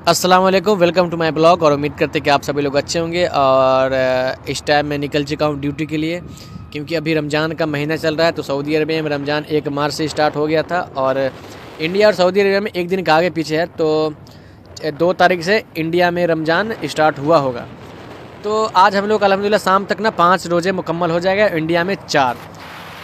अस्सलाम वालेकुम, welcome to my blog. और उम्मीद करते हैं कि आप सभी लोग अच्छे होंगे। और इस टाइम मैं निकल चुका हूँ ड्यूटी के लिए, क्योंकि अभी रमज़ान का महीना चल रहा है। तो सऊदी अरबिया में रमज़ान 1 मार्च से स्टार्ट हो गया था, और इंडिया और सऊदी अरबिया में एक दिन का आगे पीछे है। तो 2 तारीख से इंडिया में रमज़ान स्टार्ट हुआ होगा। तो आज हम लोग अल्हम्दुलिल्लाह शाम तक ना 5 रोज़े मुकम्मल हो जाएगा, इंडिया में 4।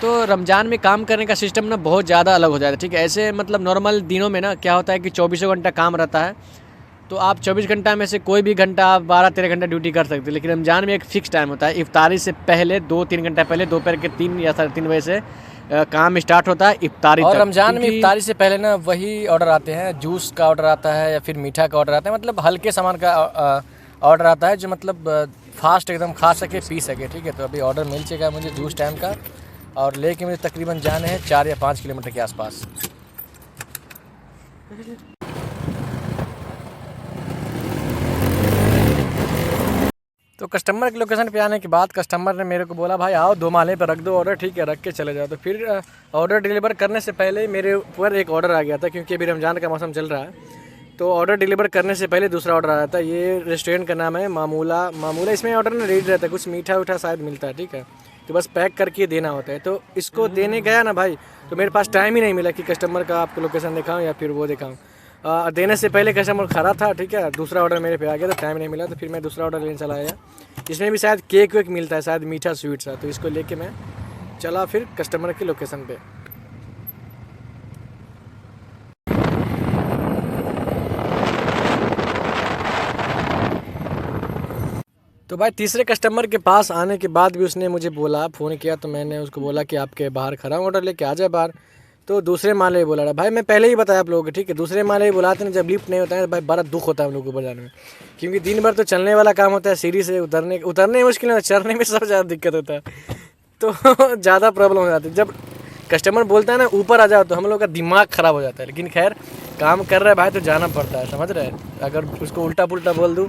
तो रमज़ान में काम करने का सिस्टम ना बहुत ज़्यादा अलग हो जाता है, ठीक है। ऐसे मतलब नॉर्मल दिनों में ना क्या होता है कि 24 घंटा काम रहता है, तो आप 24 घंटा में से कोई भी घंटा आप 12-13 घंटा ड्यूटी कर सकते हैं। लेकिन रमज़ान में एक फ़िक्स टाइम होता है, इफ्तारी से पहले 2-3 घंटा पहले दोपहर के 3 या साढ़े 3 बजे से काम स्टार्ट होता है इफ्तारी और तक। रमज़ान में इफ्तारी से पहले ना वही ऑर्डर आते हैं, जूस का ऑर्डर आता है या फिर मीठा का ऑर्डर आता है, मतलब हल्के सामान का ऑर्डर आता है जो मतलब फास्ट एकदम खा सके पी सके, ठीक है। तो अभी ऑर्डर मिल चुका है मुझे जूस टाइम का, और लेके मुझे तकरीबन जाने हैं 4 या 5 किलोमीटर के आसपास। तो कस्टमर की लोकेशन पे आने के बाद कस्टमर ने मेरे को बोला भाई आओ 2 माले पर रख दो ऑर्डर, ठीक है, रख के चले जाओ। तो फिर ऑर्डर डिलीवर करने से पहले ही मेरे ऊपर एक ऑर्डर आ गया था, क्योंकि अभी रमज़ान का मौसम चल रहा है। तो ऑर्डर डिलीवर करने से पहले दूसरा ऑर्डर आया था। ये रेस्टोरेंट का नाम है मामूला। इसमें ऑर्डर ना रेडी रहता है, कुछ मीठा उठा शायद मिलता है, ठीक है। तो बस पैक करके देना होता है। तो इसको देने गया ना भाई, तो मेरे पास टाइम ही नहीं मिला कि कस्टमर का आपको लोकेशन दिखाऊँ या फिर वो दिखाऊँ। देने से पहले कस्टमर खड़ा था, ठीक है। दूसरा ऑर्डर मेरे पे आ गया, तो टाइम नहीं मिला। तो फिर मैं दूसरा ऑर्डर लेने चला आया। इसमें भी शायद केक वेक मिलता है, शायद मीठा स्वीट सा। तो इसको लेके मैं चला फिर कस्टमर की लोकेशन पे। तो भाई तीसरे कस्टमर के पास आने के बाद भी उसने मुझे बोला, फ़ोन किया, तो मैंने उसको बोला कि आपके बाहर खड़ा हूँ, ऑर्डर लेके आ जाए बाहर। तो दूसरे माले ही बोला रहा। भाई मैं पहले ही बताया आप लोगों को, ठीक है। दूसरे माले ही बुलाते हैं, जब लिफ्ट नहीं होता है तो भाई बड़ा दुख होता है हम लोग को ऊपर जाने में, क्योंकि दिन भर तो चलने वाला काम होता है, सीढ़ी से उतरने मुश्किल है, चढ़ने में सबसे ज़्यादा दिक्कत होता है। तो ज़्यादा प्रॉब्लम हो जाती है जब कस्टमर बोलता है ना ऊपर आ जाओ, तो हम लोग का दिमाग ख़राब हो जाता है। लेकिन खैर काम कर रहा है भाई तो जाना पड़ता है, समझ रहे हैं। अगर उसको उल्टा पुल्टा बोल दूँ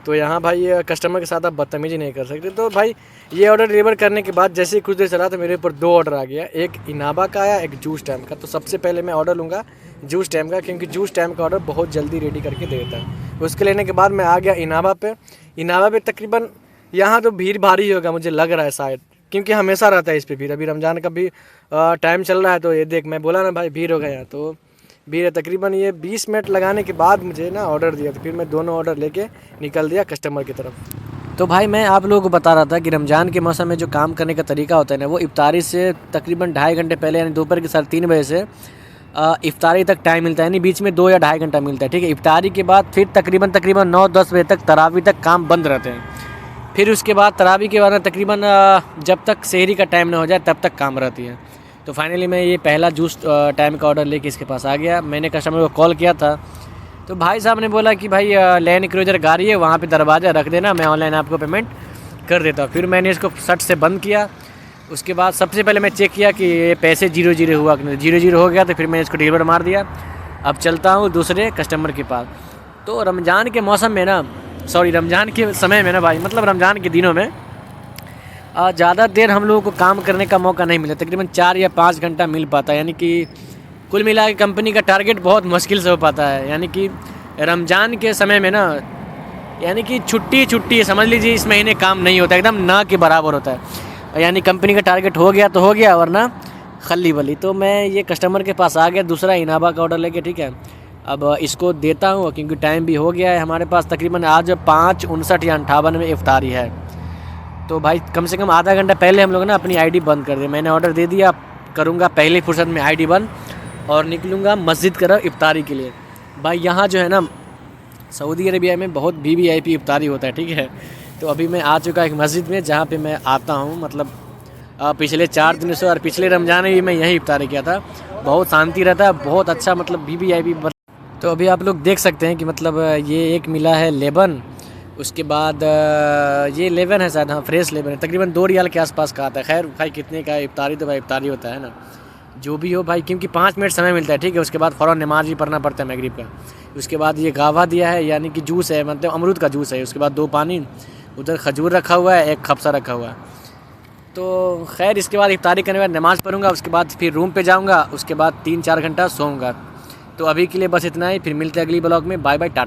तो यहाँ भाई कस्टमर के साथ आप बदतमीजी नहीं कर सकते। तो भाई ये ऑर्डर डिलीवर करने के बाद जैसे ही कुछ देर चला तो मेरे ऊपर 2 ऑर्डर आ गया, एक इनाबा का आया, एक जूस टाइम का। तो सबसे पहले मैं ऑर्डर लूँगा जूस टाइम का, क्योंकि जूस टाइम का ऑर्डर बहुत जल्दी रेडी करके दे देता है। उसके लेने के बाद मैं आ गया इनाबा पे। इनाबा पे तकरीबन यहाँ तो भीड़ भारी होगा मुझे लग रहा है शायद, क्योंकि हमेशा रहता है इस पर भीड़। अभी रमज़ान का भी टाइम चल रहा है, तो ये देख मैं बोला ना भाई भीड़ हो गया। तो भीड़ है तकरीबन। ये 20 मिनट लगाने के बाद मुझे ना ऑर्डर दिया, तो फिर मैं दोनों ऑर्डर लेके निकल दिया कस्टमर की तरफ। तो भाई मैं आप लोगों को बता रहा था कि रमज़ान के मौसम में जो काम करने का तरीका होता है ना, वो इफ्तारी से तकरीबन 2.5 घंटे पहले, यानी दोपहर के 3:30 बजे से इफ्तारी तक टाइम मिलता है, यानी बीच में 2 या 2.5 घंटा मिलता है, ठीक है। इफ्तारी के बाद फिर तकरीबन 9-10 बजे तक तरावी तक काम बंद रहते हैं। फिर उसके बाद तरावी के बाद तकरीबन जब तक सहरी का टाइम ना हो जाए तब तक काम रहती है। तो फाइनली मैं ये पहला जूस टाइम का ऑर्डर लेके इसके पास आ गया। मैंने कस्टमर को कॉल किया था, तो भाई साहब ने बोला कि भाई लैंड क्रूजर गाड़ी है वहाँ पे दरवाज़ा रख देना, मैं ऑनलाइन आपको पेमेंट कर देता हूँ। फिर मैंने इसको सट से बंद किया। उसके बाद सबसे पहले मैं चेक किया कि ये पैसे 0-0 हुआ कि नहीं। 0-0 हो गया तो फिर मैंने इसको डिलीवर मार दिया। अब चलता हूँ दूसरे कस्टमर के पास। तो रमज़ान के मौसम में ना, रमज़ान के समय में ना भाई, मतलब रमज़ान के दिनों में ज़्यादा देर हम लोगों को काम करने का मौका नहीं मिला। तकरीबन 4 या 5 घंटा मिल पाता है, यानी कि कुल मिला के कंपनी का टारगेट बहुत मुश्किल से हो पाता है। यानी कि रमज़ान के समय में ना, यानी कि छुट्टी समझ लीजिए, इस महीने काम नहीं होता, एकदम ना के बराबर होता है। यानी कंपनी का टारगेट हो गया तो हो गया, वरना खल्ली बली। तो मैं ये कस्टमर के पास आ गया दूसरा इनाबा का ऑर्डर लेके, ठीक है। अब इसको देता हूँ क्योंकि टाइम भी हो गया है हमारे पास। तकरीबन आज 5:59 या 58 में इफ्तारी है। तो भाई कम से कम आधा घंटा पहले हम लोग ना अपनी आईडी बंद कर दिया। मैंने ऑर्डर दे दिया, करूँगा पहली फुर्सत में आईडी बंद और निकलूँगा मस्जिद की तरफ इफ्तारी के लिए। भाई यहाँ जो है ना सऊदी अरबिया में बहुत वीवीआईपी इफ्तारी होता है, ठीक है। तो अभी मैं आ चुका एक मस्जिद में, जहाँ पे मैं आता हूँ, मतलब पिछले 4 दिनों से, और पिछले रमज़ान में भी मैं यहीं इफ्तारी किया था। बहुत शांति रहता है, बहुत अच्छा, मतलब वीवीआईपी। तो अभी आप लोग देख सकते हैं कि मतलब ये एक मिला है लेबन, उसके बाद ये 11 है शायद, हाँ फ्रेश 11 है, तकरीबन 2 रियाल के आसपास का आता है। खैर भाई कितने का इफ्तारी, तो भाई इफ्तारी होता है ना, जो भी हो भाई, क्योंकि 5 मिनट समय मिलता है, ठीक है। उसके बाद फ़ौरन नमाज भी पढ़ना पड़ता है मगरिब का। उसके बाद ये गावा दिया है, यानी कि जूस है, मतलब अमरूद का जूस है। उसके बाद 2 पानी, उधर खजूर रखा हुआ है, एक खबसा रखा हुआ है। तो खैर इसके बाद इफ्तारी करने के बाद नमाज़ पढ़ूँगा, उसके बाद फिर रूम पे जाऊँगा, उसके बाद 3-4 घंटा सोऊंगा। तो अभी के लिए बस इतना ही, फिर मिलते हैं अगली ब्लॉग में। Bye bye, Tata.